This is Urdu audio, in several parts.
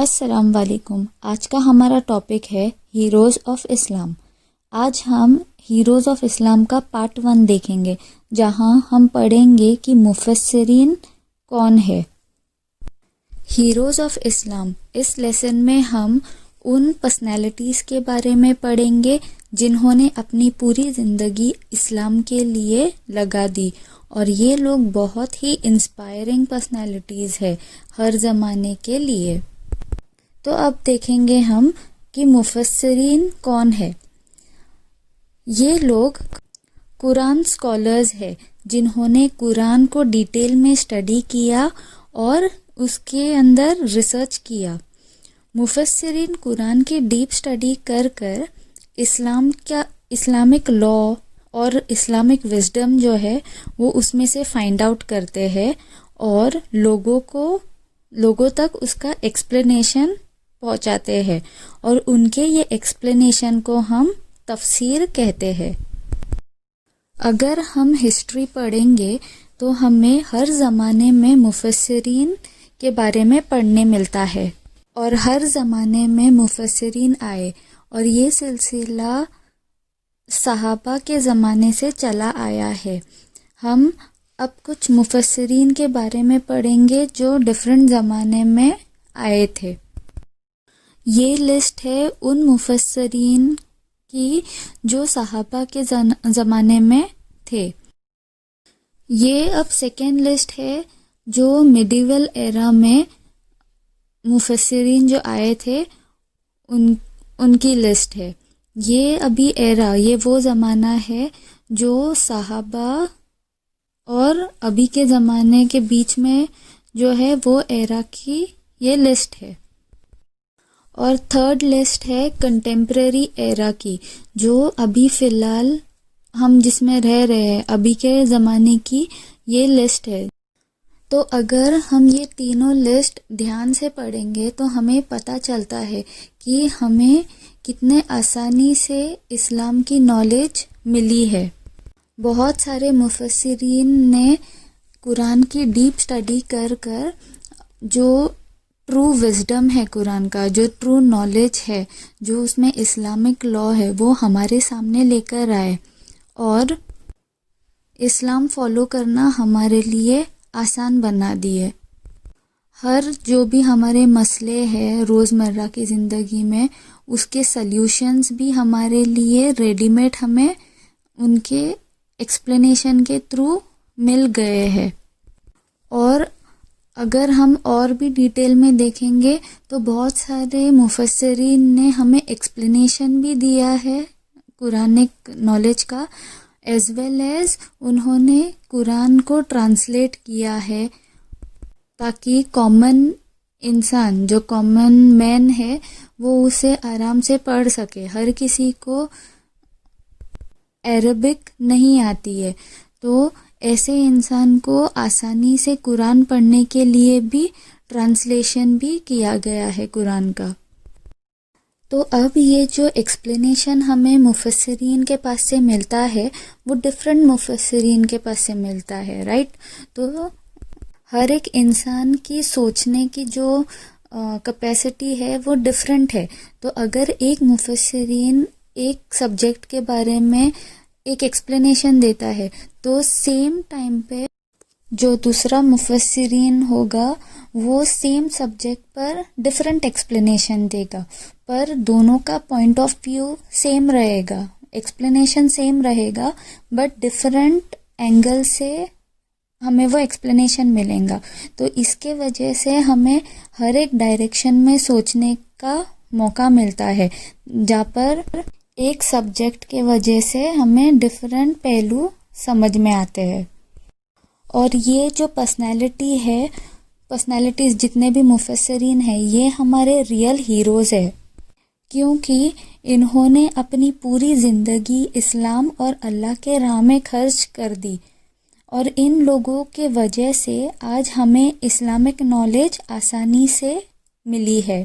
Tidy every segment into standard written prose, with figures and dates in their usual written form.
السلام علیکم۔ آج کا ہمارا ٹاپک ہے ہیروز آف اسلام۔ آج ہم ہیروز آف اسلام کا پارٹ 1 دیکھیں گے، جہاں ہم پڑھیں گے کہ مفسرین کون ہے۔ ہیروز آف اسلام، اس لیسن میں ہم ان پرسنالٹیز کے بارے میں پڑھیں گے جنہوں نے اپنی پوری زندگی اسلام کے لیے لگا دی، اور یہ لوگ بہت ہی انسپائرنگ پرسنالٹیز ہے ہر زمانے کے لیے۔ تو اب دیکھیں گے ہم کہ مفسرین کون ہے۔ یہ لوگ قرآن سکولرز ہے جنہوں نے قرآن کو ڈیٹیل میں اسٹڈی کیا اور اس کے اندر ریسرچ کیا۔ مفسرین قرآن کی ڈیپ اسٹڈی کر کر اسلامک لا اور اسلامک وزڈم جو ہے وہ اس میں سے فائنڈ آؤٹ کرتے ہیں اور لوگوں تک اس کا ایکسپلینیشن پہنچاتے ہیں، اور ان کے یہ ایکسپلینیشن کو ہم تفسیر کہتے ہیں۔ اگر ہم ہسٹری پڑھیں گے تو ہمیں ہر زمانے میں مفسرین کے بارے میں پڑھنے ملتا ہے، اور ہر زمانے میں مفسرین آئے، اور یہ سلسلہ صحابہ کے زمانے سے چلا آیا ہے۔ ہم اب کچھ مفسرین کے بارے میں پڑھیں گے جو ڈفرینٹ زمانے میں آئے تھے۔ یہ لسٹ ہے ان مفسرین کی جو صحابہ کے زمانے میں تھے۔ یہ اب سیکنڈ لسٹ ہے جو میڈیول ایرا میں مفسرین جو آئے تھے ان کی لسٹ ہے۔ یہ ابھی ایرا، یہ وہ زمانہ ہے جو صحابہ اور ابھی کے زمانے کے بیچ میں جو ہے وہ ایرا کی یہ لسٹ ہے۔ اور تھرڈ لسٹ ہے کنٹمپریری ایرا کی، جو ابھی فی الحال ہم جس میں رہ رہے ہیں، ابھی کے زمانے کی یہ لسٹ ہے۔ تو اگر ہم یہ تینوں لسٹ دھیان سے پڑھیں گے تو ہمیں پتہ چلتا ہے کہ ہمیں کتنے آسانی سے اسلام کی نالج ملی ہے۔ بہت سارے مفسرین نے قرآن کی ڈیپ اسٹڈی کر کر جو ٹرو وزڈم ہے قرآن کا، جو ٹرو نالج ہے، جو اس میں اسلامک لا ہے، وہ ہمارے سامنے لے کر آئے، اور اسلام فالو کرنا ہمارے لیے آسان بنا دیے۔ ہر جو بھی ہمارے مسئلے ہیں روزمرہ کی زندگی میں، اس کے سلیوشنز بھی ہمارے لیے ریڈی میڈ ہمیں ان کے ایکسپلینیشن کے تھرو مل گئے ہیں۔ اور اگر ہم اور بھی ڈیٹیل میں دیکھیں گے تو بہت سارے مفسرین نے ہمیں ایکسپلینیشن بھی دیا ہے قرآنک نالج کا، ایز ویل ایز انہوں نے قرآن کو ٹرانسلیٹ کیا ہے تاکہ کامن انسان، جو کامن مین ہے، وہ اسے آرام سے پڑھ سکے۔ ہر کسی کو عربک نہیں آتی ہے، تو ایسے انسان کو آسانی سے قرآن پڑھنے کے لیے بھی ٹرانسلیشن بھی کیا گیا ہے قرآن کا۔ تو اب یہ جو ایکسپلینیشن ہمیں مفسرین کے پاس سے ملتا ہے وہ ڈفرینٹ مفسرین کے پاس سے ملتا ہے، رائٹ؟ تو ہر ایک انسان کی سوچنے کی جو کیپیسٹی ہے وہ ڈفرینٹ ہے۔ تو اگر ایک مفسرین ایک سبجیکٹ کے بارے میں ایک ایکسپلینیشن دیتا ہے تو سیم ٹائم پہ جو دوسرا مفسرین ہوگا وہ سیم سبجیکٹ پر ڈفرینٹ ایکسپلینیشن دے گا، پر دونوں کا پوائنٹ آف ویو سیم رہے گا، ایکسپلینیشن سیم رہے گا، بٹ ڈفرینٹ اینگل سے ہمیں وہ ایکسپلینیشن ملیں گا۔ تو اس کے وجہ سے ہمیں ہر ایک ڈائریکشن میں سوچنے کا موقع ملتا ہے، جہاں پر ایک سبجیکٹ کے وجہ سے ہمیں ڈفرینٹ پہلو سمجھ میں آتے ہیں۔ اور یہ جو پرسنالٹیز جتنے بھی مفسرین ہیں، یہ ہمارے ریئل ہیروز ہیں، کیونکہ انہوں نے اپنی پوری زندگی اسلام اور اللہ کے راہ میں خرچ کر دی، اور ان لوگوں کے وجہ سے آج ہمیں اسلامک نالج آسانی سے ملی ہے۔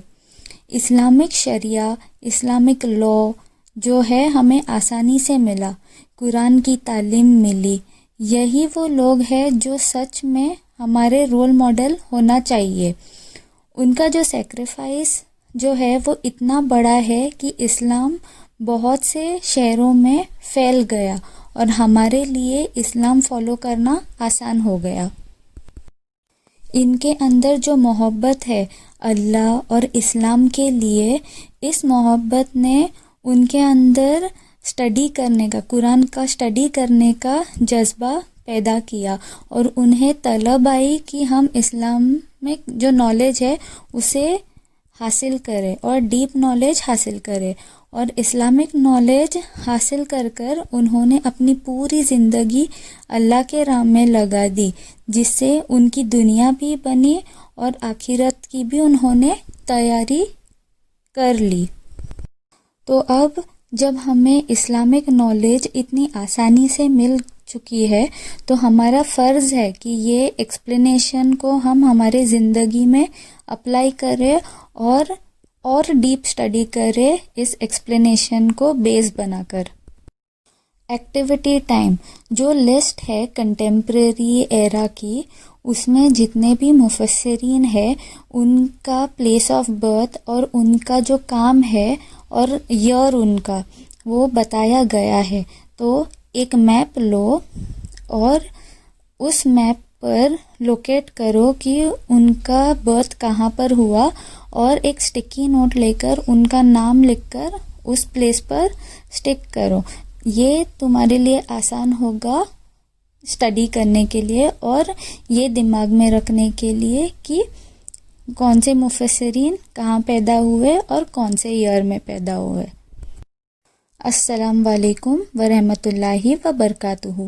اسلامک شریعہ، اسلامک لا جو ہے ہمیں آسانی سے ملا، قرآن کی تعلیم ملی۔ یہی وہ لوگ ہیں جو سچ میں ہمارے رول ماڈل ہونا چاہیے۔ ان کا جو سیکریفائس جو ہے وہ اتنا بڑا ہے کہ اسلام بہت سے شہروں میں پھیل گیا اور ہمارے لیے اسلام فالو کرنا آسان ہو گیا۔ ان کے اندر جو محبت ہے اللہ اور اسلام کے لیے، اس محبت نے ان کے اندر اسٹڈی کرنے کا، قرآن کا اسٹڈی کرنے کا جذبہ پیدا کیا، اور انہیں طلب آئی کہ ہم اسلام میں جو نالج ہے اسے حاصل کرے اور ڈیپ نالج حاصل کرے، اور اسلامک نالج حاصل کر کر انہوں نے اپنی پوری زندگی اللہ کے راہ میں لگا دی، جس سے ان کی دنیا بھی بنی اور آخرت کی بھی انہوں نے تیاری کر لی۔ تو اب جب ہمیں اسلامک نالج اتنی آسانی سے مل چکی ہے تو ہمارا فرض ہے کہ یہ ایکسپلینیشن کو ہم ہمارے زندگی میں اپلائی کریں اور ڈیپ اسٹڈی کرے اس ایکسپلینیشن کو بیس بنا کر۔ ایکٹیویٹی ٹائم جو لسٹ ہے کنٹمپریری ایرا کی، اس میں جتنے بھی مفسرین ہیں ان کا پلیس آف برتھ اور ان کا جو کام ہے اور ایئر ان کا وہ بتایا گیا ہے۔ تو ایک میپ لو اور اس میپ پر لوکیٹ کرو کہ ان کا برتھ کہاں پر ہوا، اور ایک سٹکی نوٹ لے کر ان کا نام لکھ کر اس پلیس پر سٹک کرو۔ یہ تمہارے لیے آسان ہوگا اسٹڈی کرنے کے لیے اور یہ دماغ میں رکھنے کے لیے کہ کون سے مفسرین کہاں پیدا ہوئے اور کون سے ایئر میں پیدا ہوئے۔ السلام علیکم ورحمۃ اللہ وبرکاتہ۔